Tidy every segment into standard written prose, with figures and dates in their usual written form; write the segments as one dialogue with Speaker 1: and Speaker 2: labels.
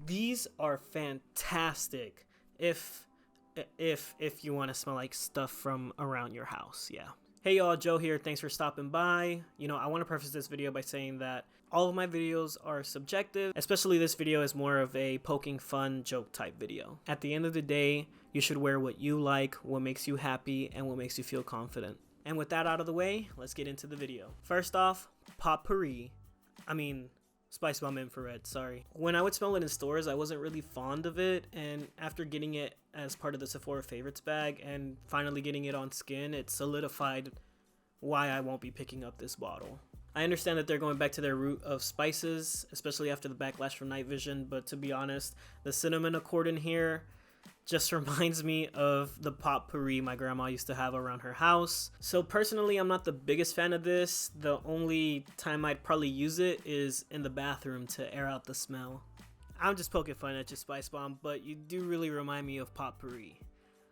Speaker 1: These are fantastic if you want to smell like stuff from around your house. Yeah. Hey y'all, Joe here. Thanks for stopping by. I want to preface this video by saying that all of my videos are subjective, especially this video is more of a poking fun joke type video. At the end of the day, you should wear what you like, what makes you happy, and what makes you feel confident. And with that out of the way, let's get into the video. First off, potpourri. Spice Bomb Infrared, sorry. When I would smell it in stores, I wasn't really fond of it, and after getting it as part of the Sephora favorites bag and finally getting it on skin, it solidified why I won't be picking up this bottle. I understand that they're going back to their root of spices, especially after the backlash from night vision, but to be honest, the cinnamon accord in here just reminds me of the potpourri my grandma used to have around her house. So personally, I'm not the biggest fan of this. The only time I'd probably use it is in the bathroom to air out the smell. I'm just poking fun at you, Spice Bomb, but you do really remind me of potpourri.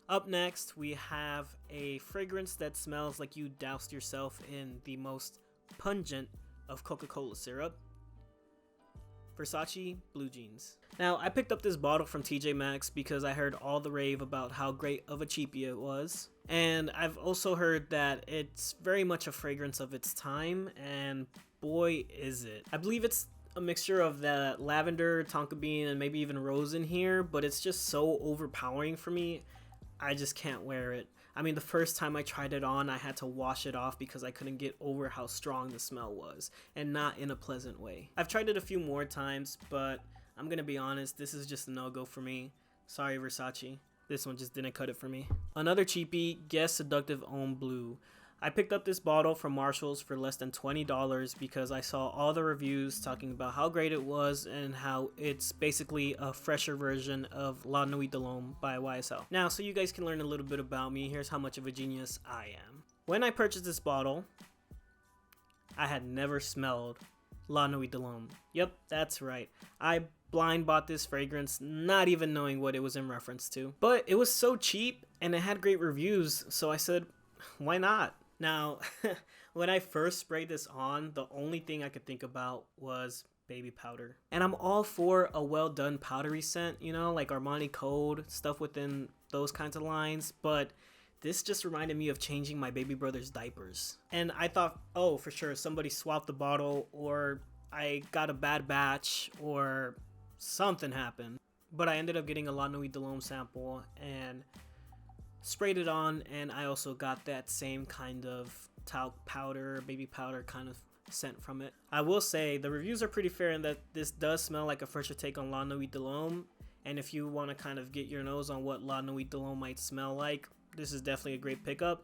Speaker 1: Up next, we have a fragrance that smells like you doused yourself in the most pungent of Coca-Cola syrup. Versace Blue Jeans. Now, I picked up this bottle from TJ Maxx because I heard all the rave about how great of a cheapie it was. And I've also heard that it's very much a fragrance of its time, and boy is it. I believe it's a mixture of the lavender, tonka bean, and maybe even rose in here, but it's just so overpowering for me. I just can't wear it. The first time I tried it on, I had to wash it off because I couldn't get over how strong the smell was, and not in a pleasant way. I've tried it a few more times, but I'm gonna be honest, this is just a no-go for me. Sorry, Versace. This one just didn't cut it for me. Another cheapie, guess Seductive Own Blue. I picked up this bottle from Marshall's for less than $20 because I saw all the reviews talking about how great it was and how it's basically a fresher version of La Nuit de l'Homme by YSL. Now, so you guys can learn a little bit about me, here's how much of a genius I am. When I purchased this bottle, I had never smelled La Nuit de l'Homme. Yep, that's right. I blind bought this fragrance, not even knowing what it was in reference to. But it was so cheap and it had great reviews, so I said, why not? Now, when I first sprayed this on, the only thing I could think about was baby powder. And I'm all for a well done powdery scent, like Armani Code, stuff within those kinds of lines, but this just reminded me of changing my baby brother's diapers. And I thought, oh, for sure, somebody swapped the bottle, or I got a bad batch, or something happened. But I ended up getting a La Nuit de l'Homme sample and sprayed it on, and I also got that same kind of talc powder, baby powder kind of scent from it. I will say the reviews are pretty fair in that this does smell like a fresher take on La Nuit de l'Homme, and if you want to kind of get your nose on what La Nuit de l'Homme might smell like, this is definitely a great pickup.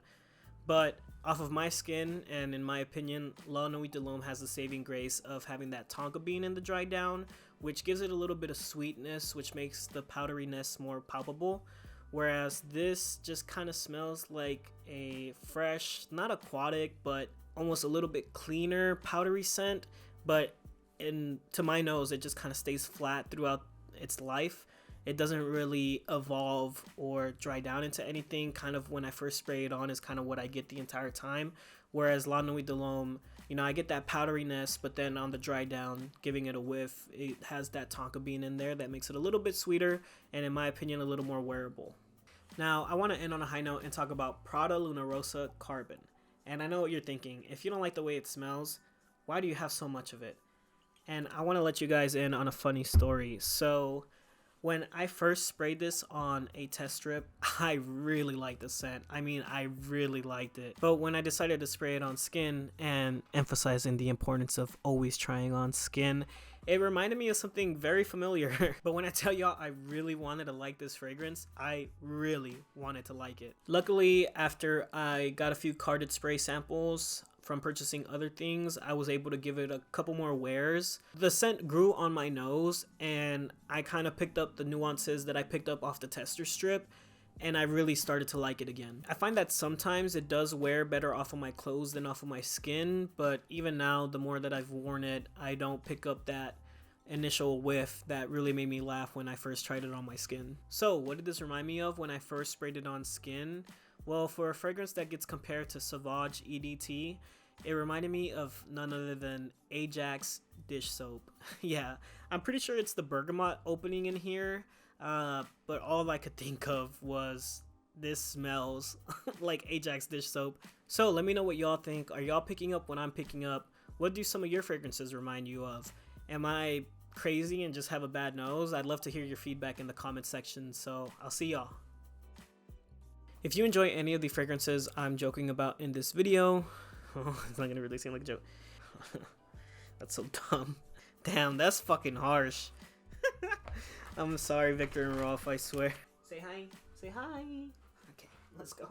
Speaker 1: But off of my skin, and in my opinion, La Nuit de l'Homme has the saving grace of having that tonka bean in the dry down, which gives it a little bit of sweetness, which makes the powderiness more palpable. Whereas this just kind of smells like a fresh, not aquatic, but almost a little bit cleaner powdery scent. But to my nose, it just kind of stays flat throughout its life. It doesn't really evolve or dry down into anything. Kind of when I first spray it on is kind of what I get the entire time. Whereas La Nuit de l'Homme, I get that powderiness, but then on the dry down, giving it a whiff, it has that tonka bean in there that makes it a little bit sweeter and, in my opinion, a little more wearable. Now, I want to end on a high note and talk about Prada Lunarosa Carbon. And I know what you're thinking. If you don't like the way it smells, why do you have so much of it? And I want to let you guys in on a funny story. So, when I first sprayed this on a test strip, I really liked the scent. I really liked it. But when I decided to spray it on skin, and emphasizing the importance of always trying on skin, it reminded me of something very familiar. But when I tell y'all I really wanted to like this fragrance, I really wanted to like it. Luckily, after I got a few carded spray samples from purchasing other things, I was able to give it a couple more wears. The scent grew on my nose, and I kind of picked up the nuances that I picked up off the tester strip, and I really started to like it again. I find that sometimes it does wear better off of my clothes than off of my skin, but even now, the more that I've worn it, I don't pick up that initial whiff that really made me laugh when I first tried it on my skin. So what did this remind me of when I first sprayed it on skin? Well, for a fragrance that gets compared to Sauvage EDT, It reminded me of none other than Ajax dish soap. Yeah, I'm pretty sure it's the bergamot opening in here, but all I could think of was this smells like Ajax dish soap. So let me know what y'all think. Are y'all picking up what I'm picking up? What do some of your fragrances remind you of? Am I crazy and just have a bad nose? I'd love to hear your feedback in the comment section, so I'll see y'all. If you enjoy any of the fragrances I'm joking about in this video, it's not gonna really seem like a joke. That's so dumb. Damn, that's fucking harsh. I'm sorry, Victor and Rolf, I swear. Say hi. Say hi. Okay, let's go.